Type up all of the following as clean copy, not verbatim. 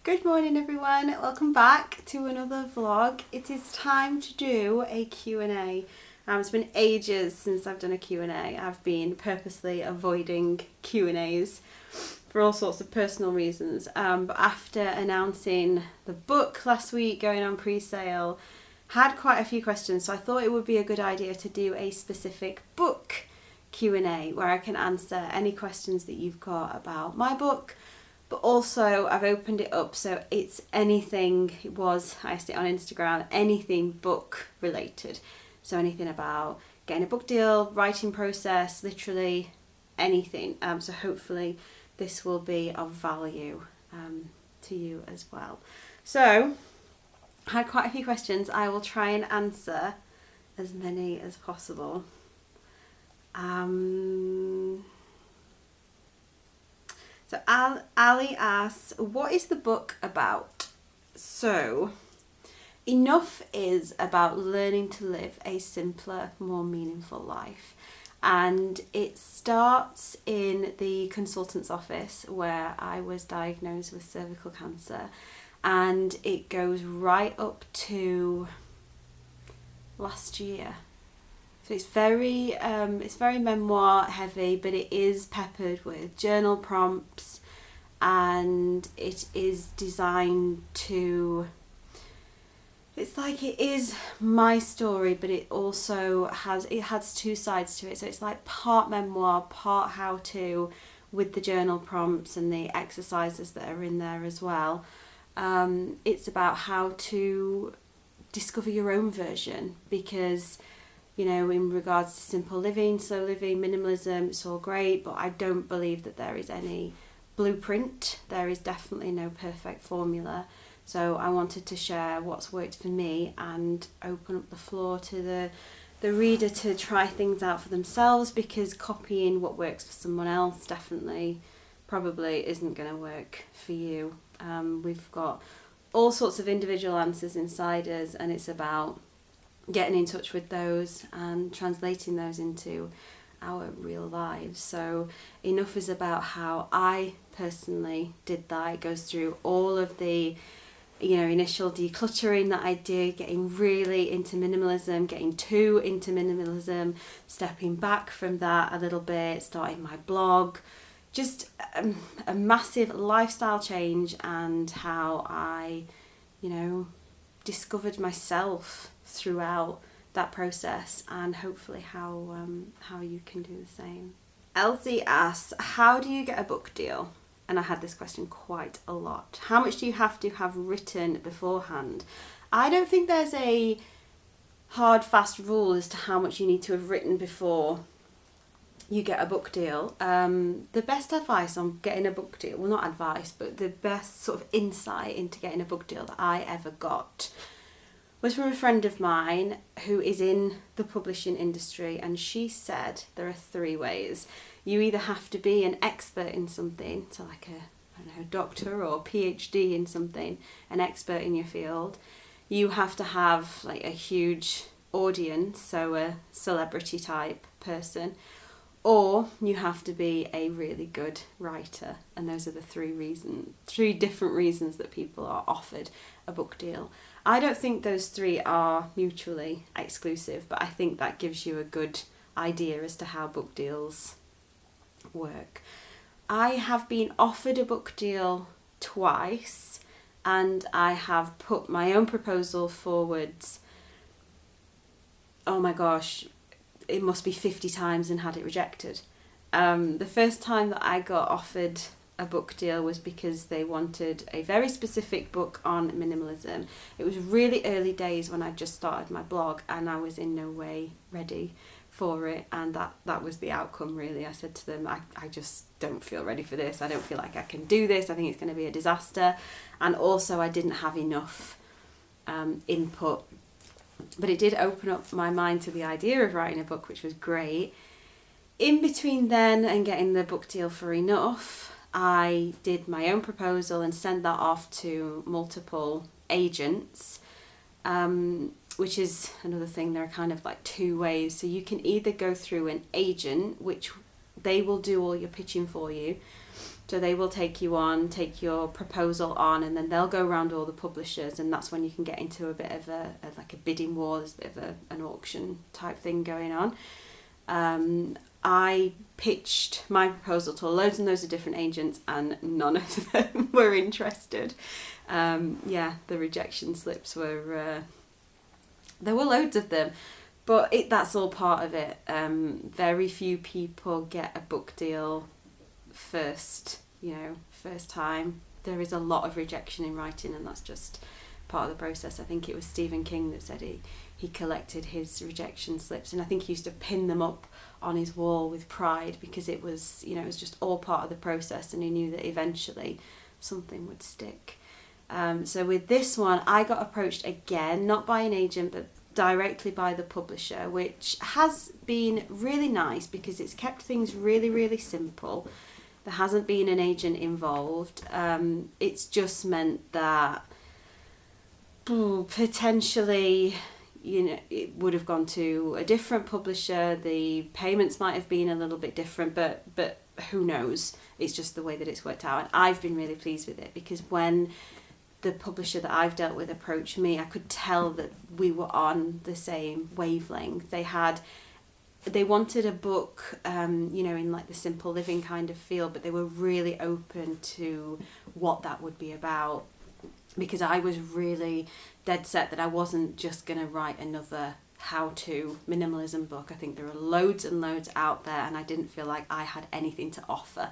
Good morning everyone, welcome back to another vlog. It is time to do a Q&A. It's been ages since I've done a Q&A. I've been purposely avoiding Q&As for all sorts of personal reasons. But after announcing the book last week going on pre-sale, had quite a few questions, so I thought it would be a good idea to do a specific book Q&A where I can answer any questions that you've got about my book. But also I've opened it up so it's anything, I asked it on Instagram, anything book related. So anything about getting a book deal, writing process, literally anything. So hopefully this will be of value to you as well. So I had quite a few questions. I will try and answer as many as possible. So Ali asks, what is the book about? So, Enough is about learning to live a simpler, more meaningful life. And it starts in the consultant's office where I was diagnosed with cervical cancer. And it goes right up to last year. So it's very memoir heavy, but it is peppered with journal prompts, and it is designed to, it's like it is my story, but it also has two sides to it. So it's like part memoir, part how to, with the journal prompts and the exercises that are in there as well. It's about how to discover your own version, because in regards to simple living, slow living, minimalism, it's all great, but I don't believe that there is any blueprint. There is definitely no perfect formula. So I wanted to share what's worked for me and open up the floor to the reader to try things out for themselves, because copying what works for someone else probably isn't going to work for you. We've got all sorts of individual answers inside us, and it's about getting in touch with those and translating those into our real lives. So Enough is about how I personally did that. It goes through all of the initial decluttering that I did, getting really into minimalism, getting too into minimalism, stepping back from that a little bit, starting my blog, just a massive lifestyle change, and how I discovered myself throughout that process, and hopefully how you can do the same. Elsie asks, how do you get a book deal? And I had this question quite a lot. How much do you have to have written beforehand? I don't think there's a hard, fast rule as to how much you need to have written before you get a book deal. The best advice on getting a book deal, well, not advice, but the best sort of insight into getting a book deal that I ever got was from a friend of mine who is in the publishing industry, and she said there are 3 ways. You either have to be an expert in something, so like a doctor or PhD in something, an expert in your field. You have to have like a huge audience, so a celebrity type person, or you have to be a really good writer. And those are the 3 different reasons that people are offered a book deal. I don't think those 3 are mutually exclusive, but I think that gives you a good idea as to how book deals work. I have been offered a book deal twice, and I have put my own proposal forwards, oh my gosh, it must be 50 times, and had it rejected. The first time that I got offered a book deal was because they wanted a very specific book on minimalism. It was really early days when I just started my blog, and I was in no way ready for it, and that was the outcome really. I said to them, I just don't feel ready for this. I don't feel like I can do this. I think it's going to be a disaster. And also I didn't have enough input. But it did open up my mind to the idea of writing a book, which was great. In between then and getting the book deal for Enough, I did my own proposal and sent that off to multiple agents, which is another thing. There are kind of like 2 ways. So you can either go through an agent, which they will do all your pitching for you. So they will take your proposal on, and then they'll go around all the publishers, and that's when you can get into a bit of a bidding war. There's a bit of an auction type thing going on. I pitched my proposal to loads and loads of different agents, and none of them were interested. The rejection slips were, there were loads of them, but that's all part of it. Very few people get a book deal first time. There is a lot of rejection in writing, and that's just part of the process. I think it was Stephen King that said he collected his rejection slips, and I think he used to pin them up on his wall with pride, because it was just all part of the process, and he knew that eventually something would stick. So with this one, I got approached again, not by an agent, but directly by the publisher, which has been really nice because it's kept things really, really simple. There hasn't been an agent involved. It's just meant that potentially, it would have gone to a different publisher. The payments might have been a little bit different, but who knows? It's just the way that it's worked out. And I've been really pleased with it, because when the publisher that I've dealt with approached me, I could tell that we were on the same wavelength. They wanted a book, in like the simple living kind of feel, but they were really open to what that would be about, because I was really dead set that I wasn't just going to write another how-to minimalism book. I think there are loads and loads out there, and I didn't feel like I had anything to offer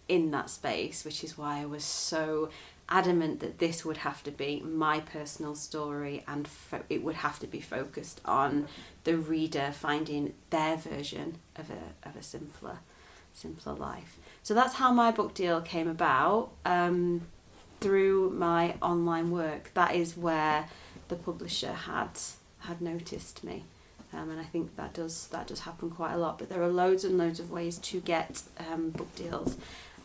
in that space, which is why I was so adamant that this would have to be my personal story, and it would have to be focused on the reader finding their version of a simpler life. So that's how my book deal came about, through my online work. That is where the publisher had noticed me, and I think that does happen quite a lot. But there are loads and loads of ways to get book deals.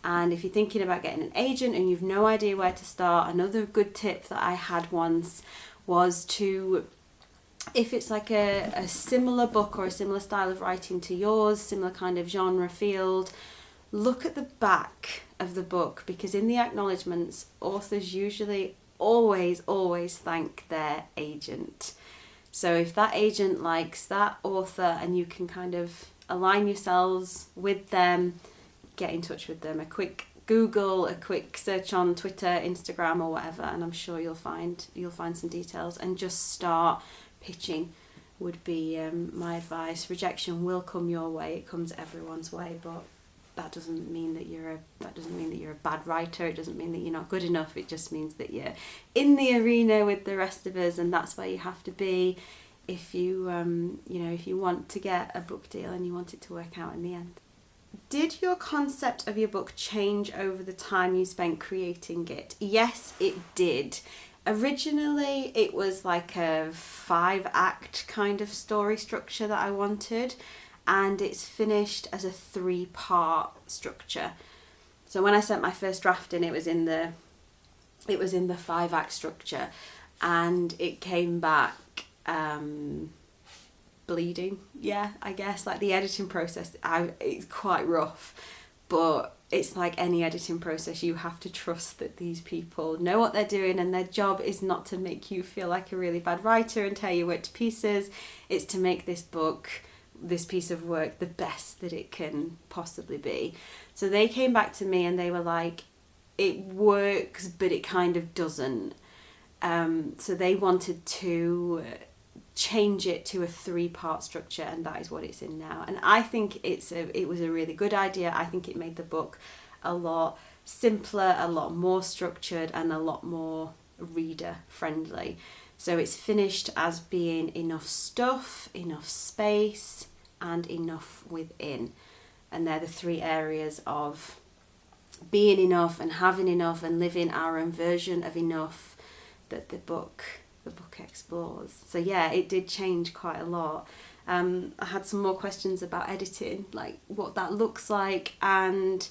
And if you're thinking about getting an agent and you've no idea where to start, another good tip that I had once was to, if it's like a similar book or a similar style of writing to yours, similar kind of genre field, look at the back of the book, because in the acknowledgements, authors usually always thank their agent. So if that agent likes that author and you can kind of align yourselves with them, get in touch with them. A quick Google, a quick search on Twitter, Instagram, or whatever, and I'm sure you'll find some details, and just start pitching would be my advice. Rejection will come your way. It comes everyone's way, but that doesn't mean that you're a bad writer. It doesn't mean that you're not good enough. It just means that you're in the arena with the rest of us, and that's where you have to be if you want to get a book deal and you want it to work out in the end. Did your concept of your book change over the time you spent creating it? Yes, it did. Originally, it was like a 5-act kind of story structure that I wanted, and it's finished as a 3-part structure. So when I sent my first draft in, it was in the 5-act structure, and it came back bleeding. I guess like the editing process, it's quite rough, but it's like any editing process. You have to trust that these people know what they're doing, and their job is not to make you feel like a really bad writer and tear your work to pieces. It's to make this book, this piece of work, the best that it can possibly be. So they came back to me and they were like, it works, but it kind of doesn't. So they wanted to change it to a 3-part structure, and that is what it's in now. And I think it was a really good idea. I think it made the book a lot simpler, a lot more structured, and a lot more reader friendly. So it's finished as being enough stuff, enough space, and enough within. And they're the 3 areas of being enough and having enough and living our own version of enough that the book explores. So yeah, it did change quite a lot. I had some more questions about editing, like what that looks like, and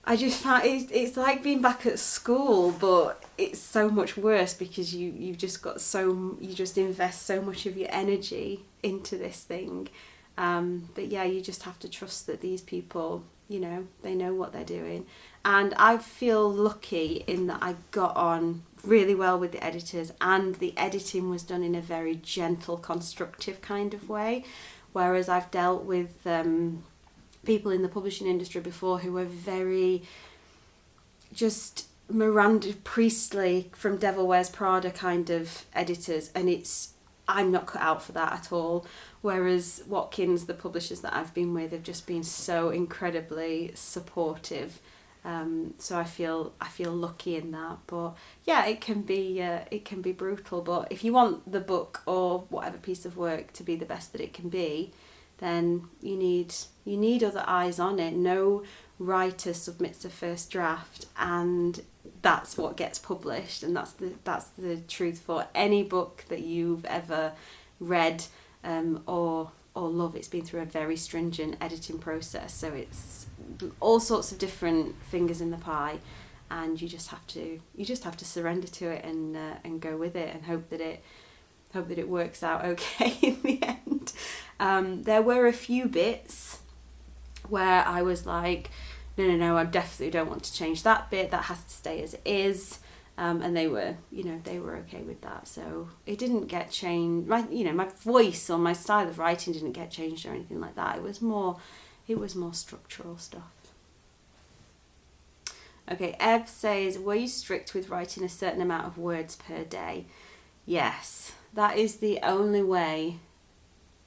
I just found it's like being back at school, but it's so much worse because you just invest so much of your energy into this thing. But yeah, you just have to trust that these people you know, they know what they're doing. And I feel lucky in that I got on really well with the editors, and the editing was done in a very gentle, constructive kind of way. Whereas I've dealt with people in the publishing industry before who were very just Miranda Priestley from Devil Wears Prada kind of editors, and I'm not cut out for that at all. Whereas Watkins, the publishers that I've been with, have just been so incredibly supportive. So I feel lucky in that. But yeah, it can be brutal. But if you want the book or whatever piece of work to be the best that it can be, then you need other eyes on it. No writer submits a first draft and that's what gets published, and that's the truth for any book that you've ever read or love. It's been through a very stringent editing process, so it's all sorts of different fingers in the pie, and you just have to surrender to it and go with it and hope that it works out okay in the end. There were a few bits where I was like, no, I definitely don't want to change that bit. That has to stay as it is. And they were okay with that. So it didn't get changed. My voice or my style of writing didn't get changed or anything like that. It was more structural stuff. Okay, Eb says, were you strict with writing a certain amount of words per day? Yes, that is the only way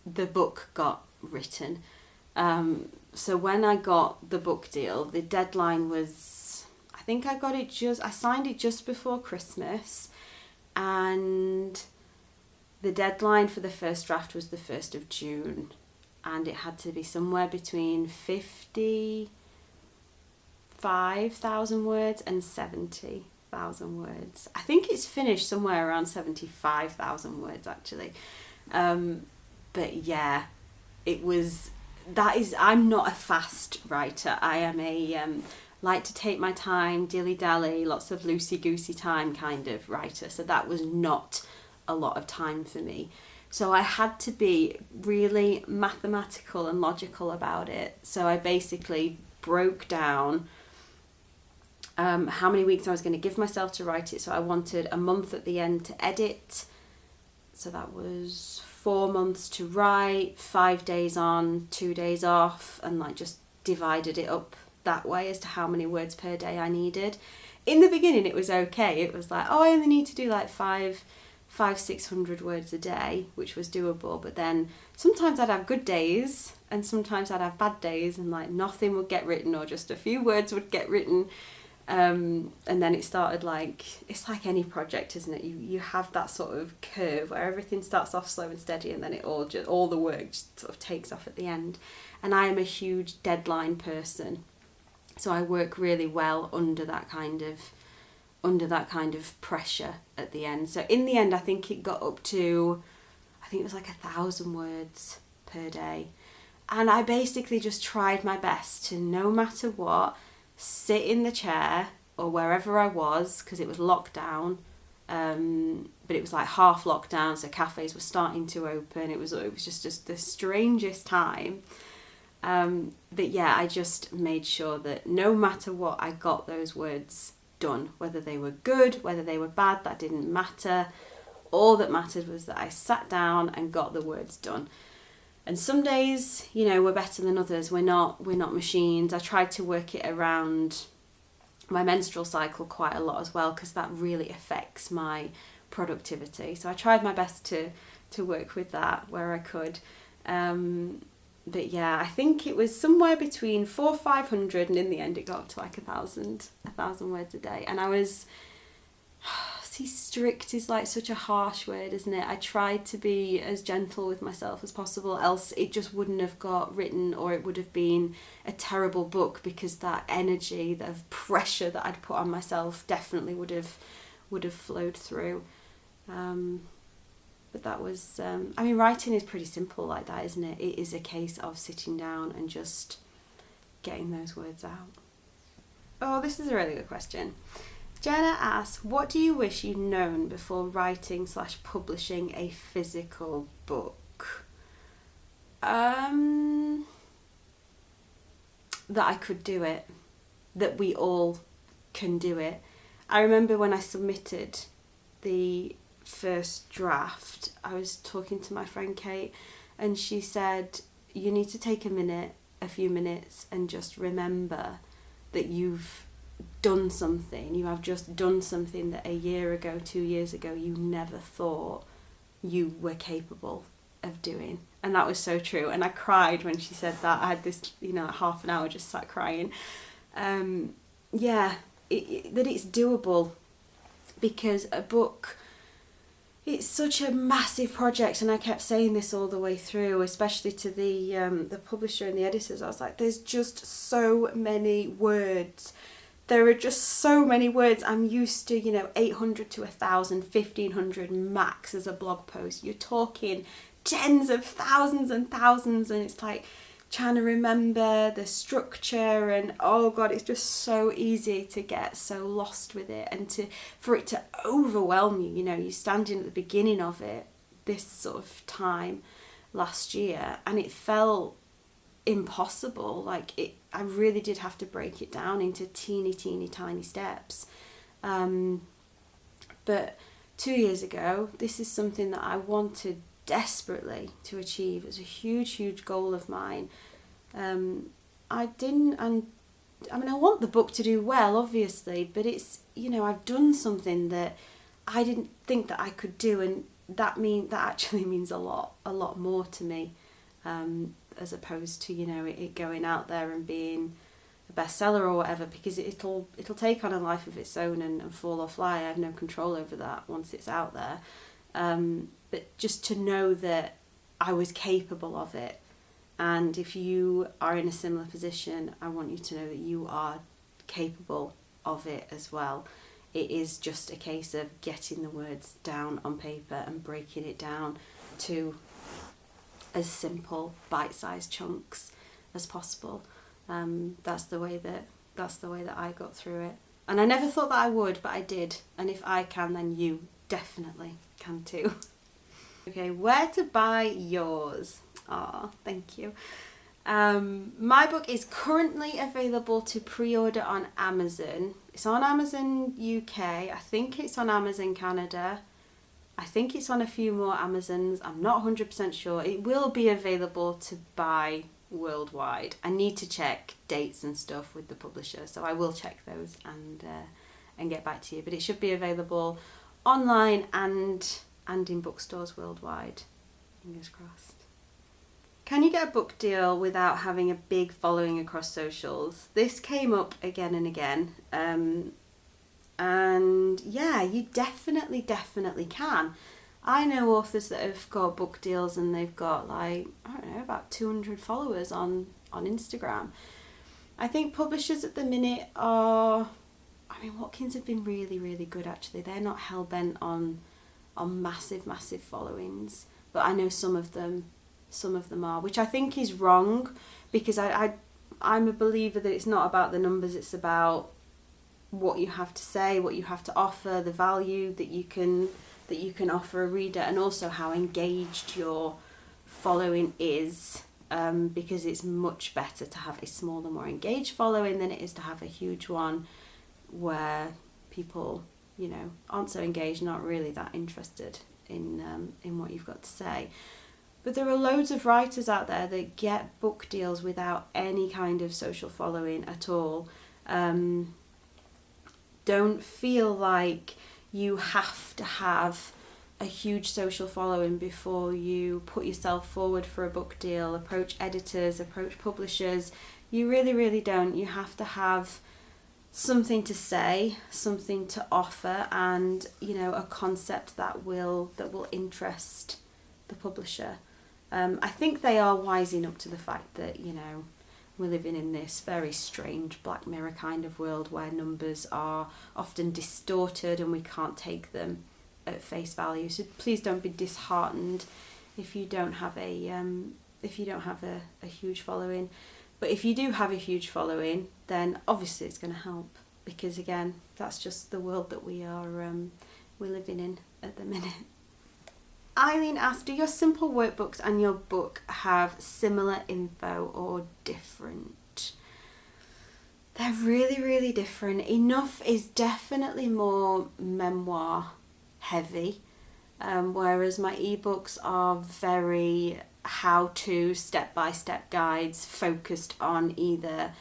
the book got written. So when I got the book deal, the deadline was, I think I signed it just before Christmas, and the deadline for the first draft was the 1st of June, and it had to be somewhere between 55,000 words and 70,000 words. I think it's finished somewhere around 75,000 words actually. But yeah, I'm not a fast writer. I am like to take my time, dilly-dally, lots of loosey-goosey time kind of writer. So that was not a lot of time for me. So I had to be really mathematical and logical about it. So I basically broke down how many weeks I was going to give myself to write it. So I wanted a month at the end to edit. So that was 4 months to write, 5 days on, 2 days off, and just divided it up that way as to how many words per day I needed. In the beginning it was okay. It was I only need to do 600 words a day, which was doable. But then sometimes I'd have good days and sometimes I'd have bad days, and nothing would get written or just a few words would get written. And then it started it's like any project, isn't it? You have that sort of curve where everything starts off slow and steady, and then it all the work just sort of takes off at the end. And I am a huge deadline person, so I work really well under that kind of pressure at the end. So in the end, I think it got up to, it was 1,000 words per day, and I basically just tried my best to, no matter what, sit in the chair or wherever I was, because it was lockdown, but it was half lockdown, so cafes were starting to open. It was just the strangest time. But yeah, I just made sure that no matter what, I got those words done, whether they were good, whether they were bad, that didn't matter. All that mattered was that I sat down and got the words done. And some days, were better than others. We're not machines. I tried to work it around my menstrual cycle quite a lot as well, because that really affects my productivity. So I tried my best to work with that where I could. But yeah, I think it was somewhere between 400-500, and in the end it got up to 1,000 words a day. And I was... See, strict is such a harsh word, isn't it? I tried to be as gentle with myself as possible, else it just wouldn't have got written, or it would have been a terrible book, because that energy, the pressure that I'd put on myself definitely would have flowed through. But that was, writing is pretty simple like that, isn't it? It is a case of sitting down and just getting those words out. Oh, this is a really good question. Jenna asks, what do you wish you'd known before writing/publishing a physical book? that I could do it, that we all can do it. I remember when I submitted the first draft, I was talking to my friend Kate, and she said, you need to take a few minutes, and just remember that you've done something. You have just done something that a year ago, 2 years ago, you never thought you were capable of doing. And that was so true. And I cried when she said that. I had this, half an hour just sat crying. That it's doable, because a book, it's such a massive project, and I kept saying this all the way through, especially to the publisher and the editors. I was like, there's just so many words. There are just so many words. I'm used to, 800 to 1,000, 1,500 max as a blog post. You're talking tens of thousands and thousands, and it's like trying to remember the structure, and oh god, it's just so easy to get so lost with it, and for it to overwhelm you. You're standing at the beginning of it this sort of time last year, and it felt impossible. I really did have to break it down into teeny tiny steps. But 2 years ago, this is something that I wanted desperately to achieve. It was a huge goal of mine. I want the book to do well, obviously, but it's, I've done something that I didn't think that I could do, and that actually means a lot more to me, as opposed to, it going out there and being a bestseller or whatever, because it'll take on a life of its own and fall or fly. I have no control over that once it's out there. But just to know that I was capable of it. And if you are in a similar position, I want you to know that you are capable of it as well. It is just a case of getting the words down on paper and breaking it down to as simple bite-sized chunks as possible. That's the way that I got through it. And I never thought that I would, but I did. And if I can, then you definitely can too. Okay, where to buy yours? Thank you. My book is currently available to pre-order on Amazon. It's on Amazon UK. I think it's on Amazon Canada. I think it's on a few more Amazons. I'm not 100% sure. It will be available to buy worldwide. I need to check dates and stuff with the publisher, so I will check those and get back to you. But it should be available online and in bookstores worldwide. Fingers crossed. Can you get a book deal without having a big following across socials? This came up again and again. And yeah, you definitely can. I know authors that have got book deals and they've got about 200 followers on Instagram. I think publishers at the minute Watkins have been really good actually. They're not hell-bent on massive followings, but I know some of them are, which I think is wrong, because I'm a believer that it's not about the numbers, it's about what you have to say, what you have to offer, the value that you can offer a reader, and also how engaged your following is, because it's much better to have a smaller, more engaged following than it is to have a huge one where people aren't so engaged, not really that interested in what you've got to say. But there are loads of writers out there that get book deals without any kind of social following at all. Don't feel like you have to have a huge social following before you put yourself forward for a book deal, approach editors, approach publishers. You really don't. You have to have something to say, something to offer, and a concept that will interest the publisher. I think they are wising up to the fact that we're living in this very strange Black Mirror kind of world where numbers are often distorted and we can't take them at face value. So please don't be disheartened if you don't have a huge following. But if you do have a huge following, then obviously it's going to help, because again, that's just the world that we're living in at the minute. Eileen asked, do your simple workbooks and your book have similar info or different? They're really, really different. Enough is definitely more memoir heavy, whereas my ebooks are very how-to, step-by-step guides focused on either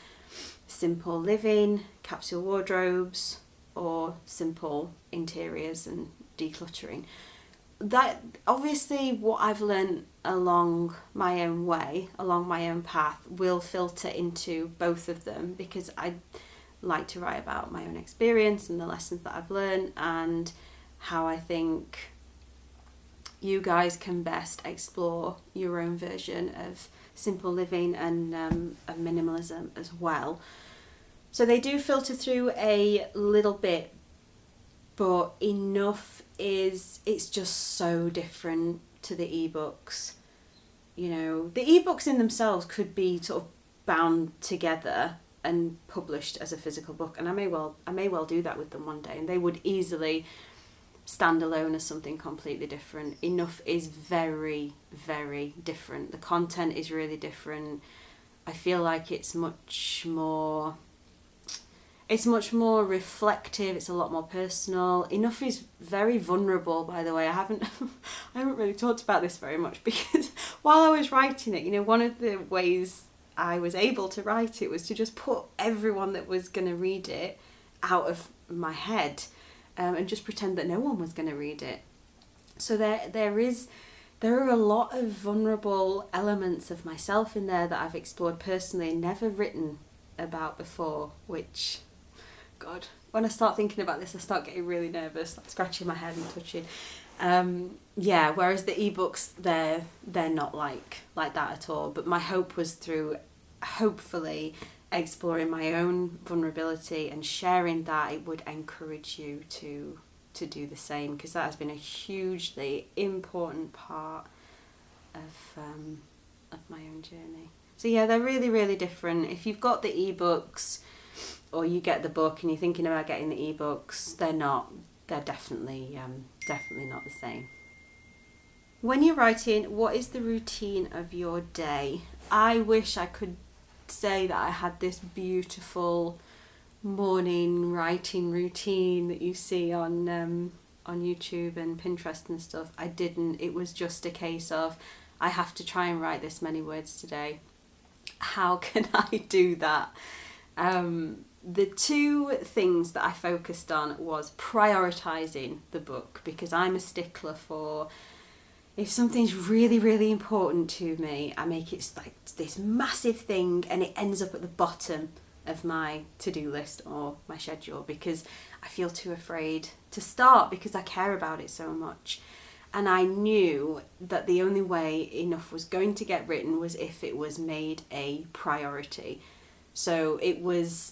simple living, capsule wardrobes, or simple interiors and decluttering. That obviously what I've learned along my own way, along my own path, will filter into both of them, because I like to write about my own experience and the lessons that I've learned, and how I think you guys can best explore your own version of simple living and of minimalism as well. So they do filter through a little bit, but enough is, it's just so different to the ebooks. You know, the ebooks in themselves could be sort of bound together and published as a physical book, and I may well do that with them one day, and they would easily stand alone as something completely different. Enough is very, very different. The content is really different. I feel like it's much more reflective. It's a lot more personal. Enough is very vulnerable, by the way. I haven't really talked about this very much, because while I was writing it, you know, one of the ways I was able to write it was to just put everyone that was going to read it out of my head, and just pretend that no one was going to read it. So there are a lot of vulnerable elements of myself in there that I've explored personally and never written about before, which, God, when I start thinking about this, I start getting really nervous, like scratching my head and touching. Whereas the ebooks, they're not like that at all. But my hope was through, hopefully, exploring my own vulnerability and sharing that, it would encourage you to do the same, because that has been a hugely important part of my own journey. So yeah, they're really, really different. If you've got the ebooks, or you get the book and you're thinking about getting the ebooks, they're definitely not the same. When you're writing, what is the routine of your day? I wish I could say that I had this beautiful morning writing routine that you see on YouTube and Pinterest and stuff. I didn't. It was just a case of, I have to try and write this many words today. How can I do that? The two things that I focused on was prioritising the book, because I'm a stickler for, if something's really, really important to me, I make it like this massive thing and it ends up at the bottom of my to-do list or my schedule, because I feel too afraid to start, because I care about it so much. And I knew that the only way enough was going to get written was if it was made a priority. So it was,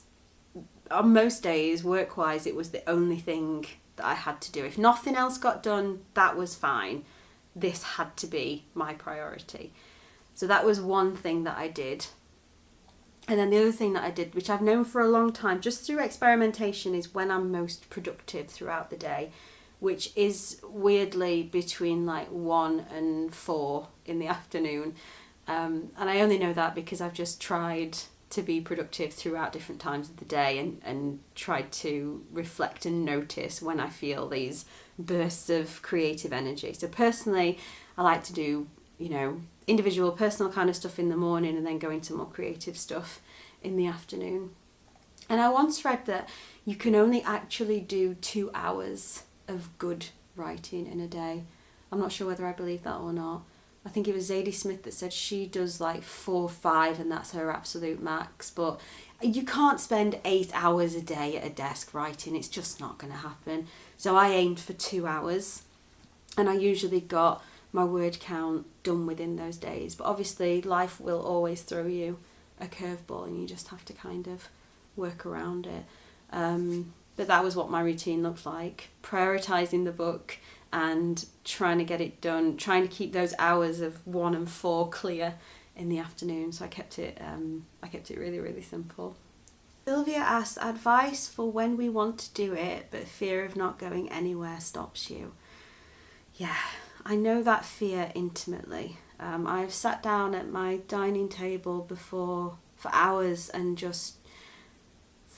on most days, work-wise, it was the only thing that I had to do. If nothing else got done, that was fine. This had to be my priority. So that was one thing that I did. And then the other thing that I did, which I've known for a long time, just through experimentation, is when I'm most productive throughout the day, which is weirdly between like 1 and 4 in the afternoon. And I only know that because I've just tried to be productive throughout different times of the day, and tried to reflect and notice when I feel these bursts of creative energy. So personally, I like to do, individual personal kind of stuff in the morning, and then go into more creative stuff in the afternoon. And I once read that you can only actually do 2 hours of good writing in a day. I'm not sure whether I believe that or not. I think it was Zadie Smith that said she does like 4 or 5 and that's her absolute max. But you can't spend 8 hours a day at a desk writing. It's just not going to happen. So I aimed for 2 hours, and I usually got my word count done within those days. But obviously life will always throw you a curveball, and you just have to kind of work around it. But that was what my routine looked like. Prioritising the book and trying to get it done, trying to keep those hours of 1 and 4 clear in the afternoon. So I kept it really, really simple. Sylvia asks, advice for when we want to do it, but fear of not going anywhere stops you. Yeah, I know that fear intimately. I've sat down at my dining table before for hours and just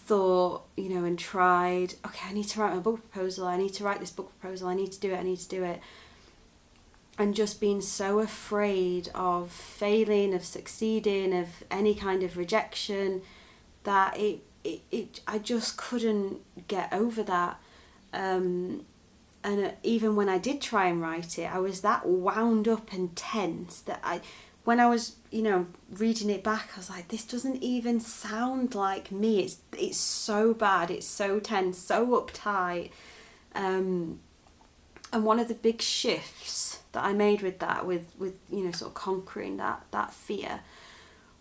thought, you know, and tried, okay, I need to write my book proposal, I need to write this book proposal, I need to do it. And just being so afraid of failing, of succeeding, of any kind of rejection, that I just couldn't get over that. And even when I did try and write it, I was that wound up and tense that when I was, you know, reading it back, I was like, this doesn't even sound like me. It's so bad. It's so tense, so uptight. And one of the big shifts that I made with that, with you know, sort of conquering that fear,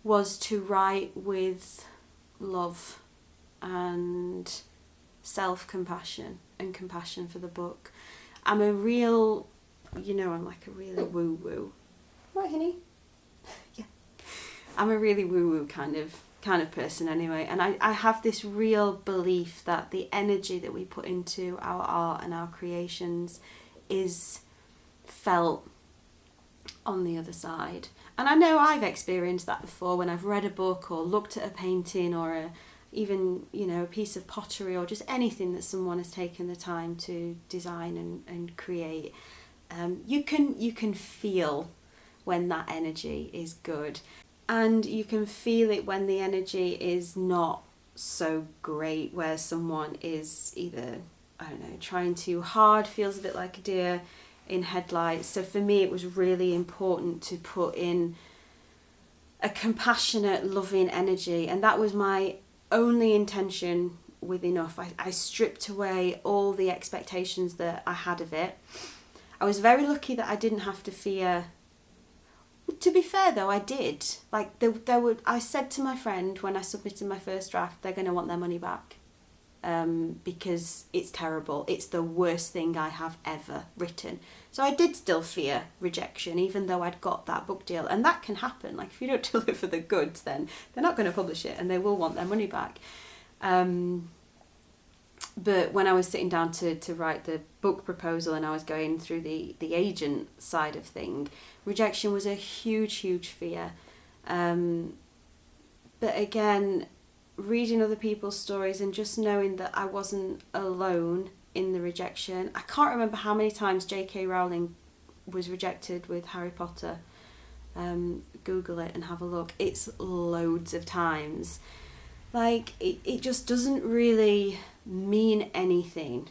was to write with love and self-compassion and compassion for the book. I'm a real, you know, I'm like a really woo-woo. Right, honey? Yeah. I'm a really woo-woo kind of person anyway, and I have this real belief that the energy that we put into our art and our creations is felt on the other side. And I know I've experienced that before when I've read a book or looked at a painting or even, you know, a piece of pottery or just anything that someone has taken the time to design and create. You can feel when that energy is good, and you can feel it when the energy is not so great, where someone is either, I don't know, trying too hard, feels a bit like a deer in headlights. So for me, it was really important to put in a compassionate, loving energy, and that was my only intention with Enough. I stripped away all the expectations that I had of it. I was very lucky that I didn't have to fear. To be fair though, I did. Like I said to my friend when I submitted my first draft, they're going to want their money back. Because it's terrible. It's the worst thing I have ever written. So I did still fear rejection, even though I'd got that book deal. And that can happen. Like, if you don't deliver the goods, then they're not going to publish it and they will want their money back. But when I was sitting down to write the book proposal and I was going through the agent side of thing, rejection was a huge fear. But again, reading other people's stories and just knowing that I wasn't alone in the rejection. I can't remember how many times J.K. Rowling was rejected with Harry Potter. Google it and have a look. It's loads of times. Like, it just doesn't really mean anything.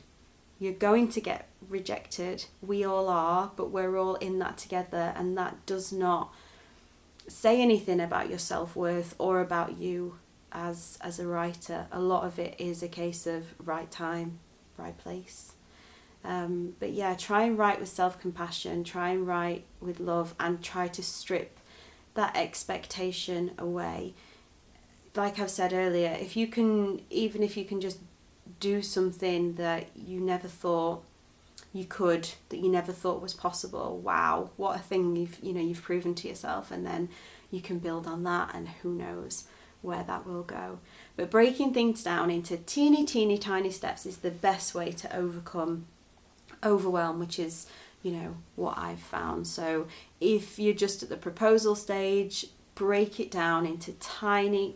You're going to get rejected. We all are, but we're all in that together, and that does not say anything about your self-worth or about you as a writer. A lot of it is a case of right time, right place. But yeah, try and write with self-compassion, try and write with love, and try to strip that expectation away. Like I've said earlier, if you can just do something that you never thought you could, that you never thought was possible, wow, what a thing you've proven to yourself, and then you can build on that, and who knows where that will go. But breaking things down into teeny tiny steps is the best way to overcome overwhelm, which is, what I've found. So if you're just at the proposal stage, break it down into tiny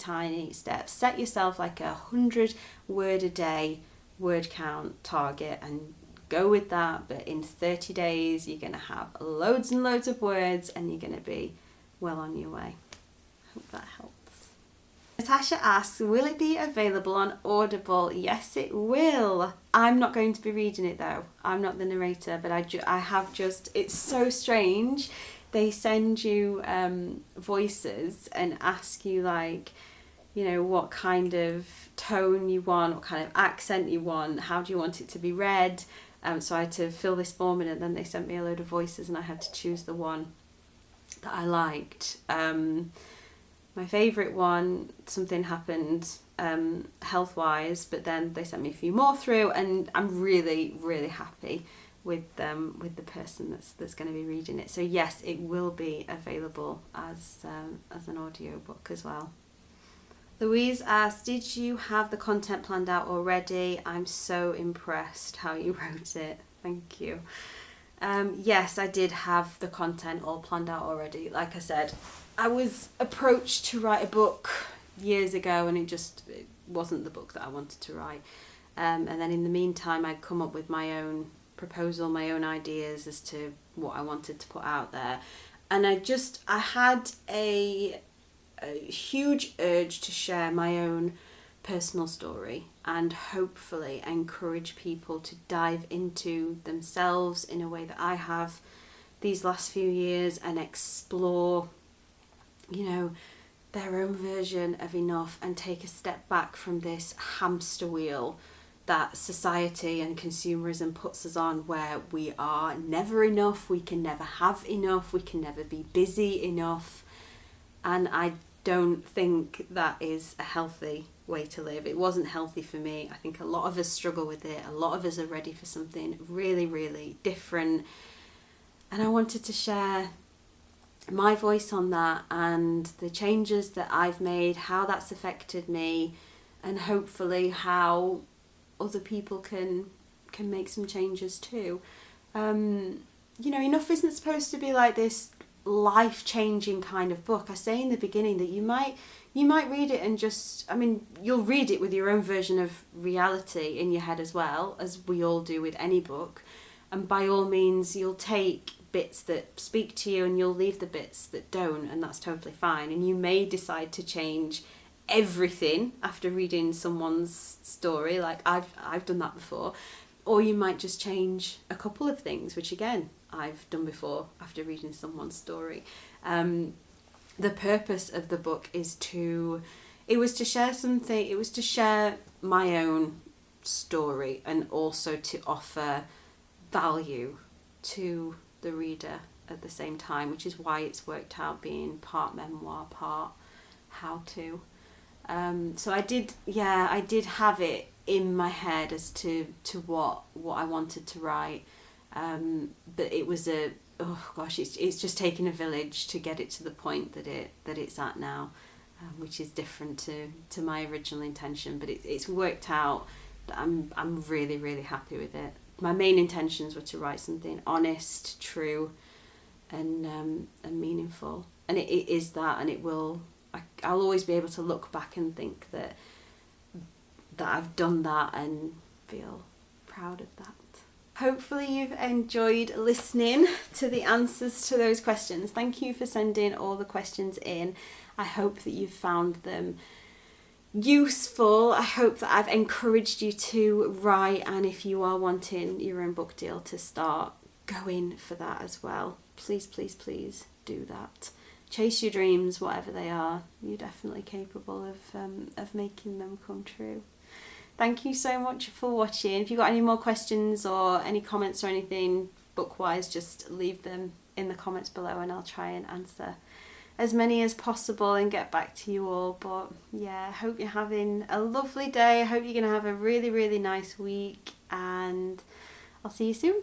steps. Set yourself like 100 word a day word count target and go with that. But in 30 days, you're going to have loads and loads of words and you're going to be well on your way. Hope that helps. Natasha asks, will it be available on Audible? Yes, it will. I'm not going to be reading it though. I'm not the narrator, but I have just, it's so strange. They send you voices and ask you what kind of tone you want, what kind of accent you want, how do you want it to be read. So I had to fill this form in, and then they sent me a load of voices and I had to choose the one that I liked. My favourite one, something happened health-wise, but then they sent me a few more through, and I'm really, really happy with the person that's going to be reading it. So yes, it will be available as an audiobook as well. Louise asked, did you have the content planned out already? I'm so impressed how you wrote it. Thank you. Yes, I did have the content all planned out already. Like I said, I was approached to write a book years ago, and it wasn't the book that I wanted to write. And then in the meantime, I'd come up with my own proposal, my own ideas as to what I wanted to put out there. And I had a huge urge to share my own personal story and hopefully encourage people to dive into themselves in a way that I have these last few years and explore, their own version of enough and take a step back from this hamster wheel that society and consumerism puts us on, where we are never enough, we can never have enough, we can never be busy enough. And I don't think that is a healthy way to live. It wasn't healthy for me. I think a lot of us struggle with it. A lot of us are ready for something really, really different. And I wanted to share my voice on that and the changes that I've made, how that's affected me, and hopefully how other people can make some changes too. Enough isn't supposed to be like this life-changing kind of book. I say in the beginning that you might read it and you'll read it with your own version of reality in your head as well, as we all do with any book. And by all means, you'll take bits that speak to you and you'll leave the bits that don't, and that's totally fine. And you may decide to change everything after reading someone's story, like I've done that before. Or you might just change a couple of things, which again, I've done before after reading someone's story. The purpose of the book was to share my own story and also to offer value to the reader at the same time, which is why it's worked out being part memoir, part how-to. So I did have it in my head as to what I wanted to write, but it was it's just taken a village to get it to the point that it's at now, which is different to my original intention, but it's worked out. I'm really, really happy with it. My main intentions were to write something honest, true, and meaningful, and it is that, and it will. I'll always be able to look back and think that I've done that and feel proud of that. Hopefully you've enjoyed listening to the answers to those questions. Thank you for sending all the questions in. I hope that you've found them useful. I hope that I've encouraged you to write, and if you are wanting your own book deal, to start going for that as well. Please, please, please do that. Chase your dreams, whatever they are. You're definitely capable of making them come true. Thank you so much for watching. If you've got any more questions or any comments or anything book-wise, just leave them in the comments below and I'll try and answer as many as possible and get back to you all. But yeah, I hope you're having a lovely day. I hope you're going to have a really, really nice week, and I'll see you soon.